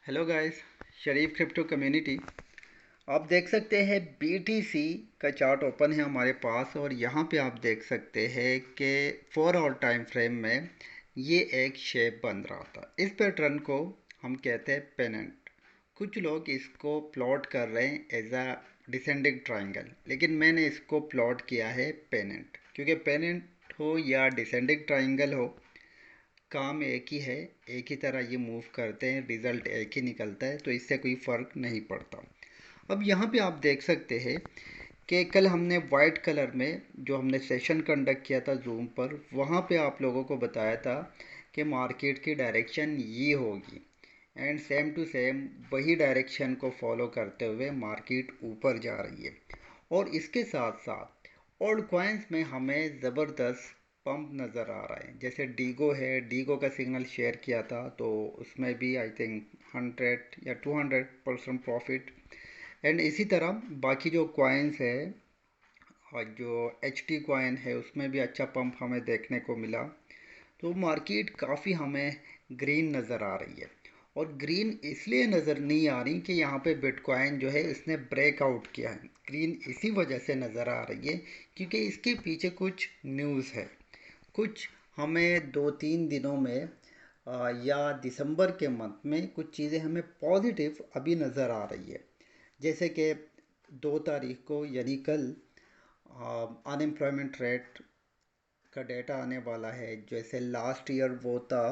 Hello guys, शरीफ crypto community. आप देख सकते हैं BTC का चार्ट ओपन है हमारे पास और यहाँ पे आप देख सकते हैं कि 4 आवर टाइम फ्रेम में ये एक शेप बन रहा था। इस पैटर्न को हम कहते हैं पेनेंट। कुछ लोग इसको प्लॉट कर रहे हैं एज अ डिसेंडिंग ट्राइंगल, लेकिन मैंने इसको प्लॉट किया है पेनेंट, क्योंकि पेनेंट हो या डिसेंडिंग ट्राइंगल हो, काम एक ही है। एक ही तरह ये मूव करते हैं, रिजल्ट एक ही निकलता है, तो इससे कोई फ़र्क नहीं पड़ता। अब यहाँ पे आप देख सकते हैं कि कल हमने वाइट कलर में जो हमने सेशन कंडक्ट किया था जूम पर, वहाँ पे आप लोगों को बताया था कि मार्केट की डायरेक्शन ये होगी, एंड सेम टू सेम वही डायरेक्शन को फॉलो करते हुए मार्केट ऊपर जा रही है। और इसके साथ साथ ओल्ड कॉइन्स में हमें ज़बरदस्त पंप नज़र आ रहा है। जैसे डीगो है, डीगो का सिग्नल शेयर किया था तो उसमें भी आई थिंक 100 या 200% प्रॉफिट। एंड इसी तरह बाकी जो कॉइन्स है और जो HT कॉइन है उसमें भी अच्छा पंप हमें देखने को मिला। तो मार्केट काफ़ी हमें ग्रीन नज़र आ रही है। और ग्रीन इसलिए नज़र नहीं आ रही कि यहाँ पे बिटकॉइन जो है इसने ब्रेकआउट किया है। ग्रीन इसी वजह से नज़र आ रही है क्योंकि इसके पीछे कुछ न्यूज़ है। कुछ हमें 2-3 दिनों में या दिसंबर के मंथ में कुछ चीज़ें हमें पॉजिटिव अभी नज़र आ रही है। जैसे कि 2 तारीख को यानी कल अनएम्प्लॉयमेंट रेट का डेटा आने वाला है। जैसे लास्ट ईयर वो था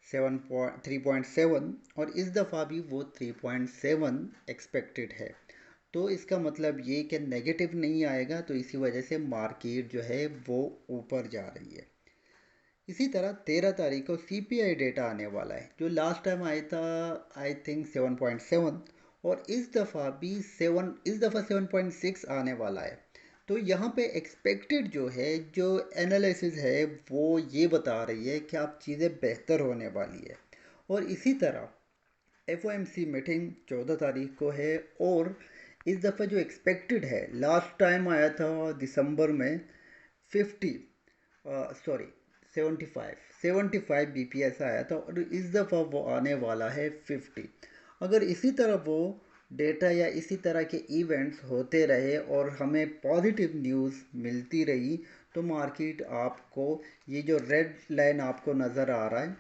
3.7 और इस दफ़ा भी वो 3.7 एक्सपेक्टेड है। तो इसका मतलब ये कि नेगेटिव नहीं आएगा, तो इसी वजह से मार्केट जो है वो ऊपर जा रही है। इसी तरह 13 तारीख को CPI डेटा आने वाला है जो लास्ट टाइम आया था आई थिंक 7.7, और इस दफ़ा 7.6 आने वाला है। तो यहाँ पे एक्सपेक्टेड जो है, जो एनालिसिस है वो ये बता रही है कि अब चीज़ें बेहतर होने वाली है। और इसी तरह FOMC मीटिंग 14 तारीख को है, और इस दफ़ा जो एक्सपेक्टेड है, लास्ट टाइम आया था दिसंबर में 50, सॉरी 75 BPS आया था, और इस दफ़ा वो आने वाला है 50। अगर इसी तरह वो डेटा या इसी तरह के इवेंट्स होते रहे और हमें पॉजिटिव न्यूज़ मिलती रही, तो मार्केट आपको ये जो रेड लाइन आपको नज़र आ रहा है,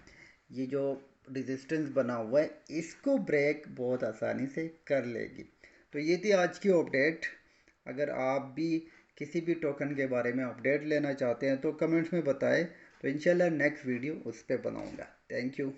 ये जो रेजिस्टेंस बना हुआ है, इसको ब्रेक बहुत आसानी से कर लेगी। तो ये थी आज की अपडेट। अगर आप भी किसी भी टोकन के बारे में अपडेट लेना चाहते हैं तो कमेंट्स में बताएं, तो इंशाल्लाह नेक्स्ट वीडियो उस पर बनाऊंगा। Thank you.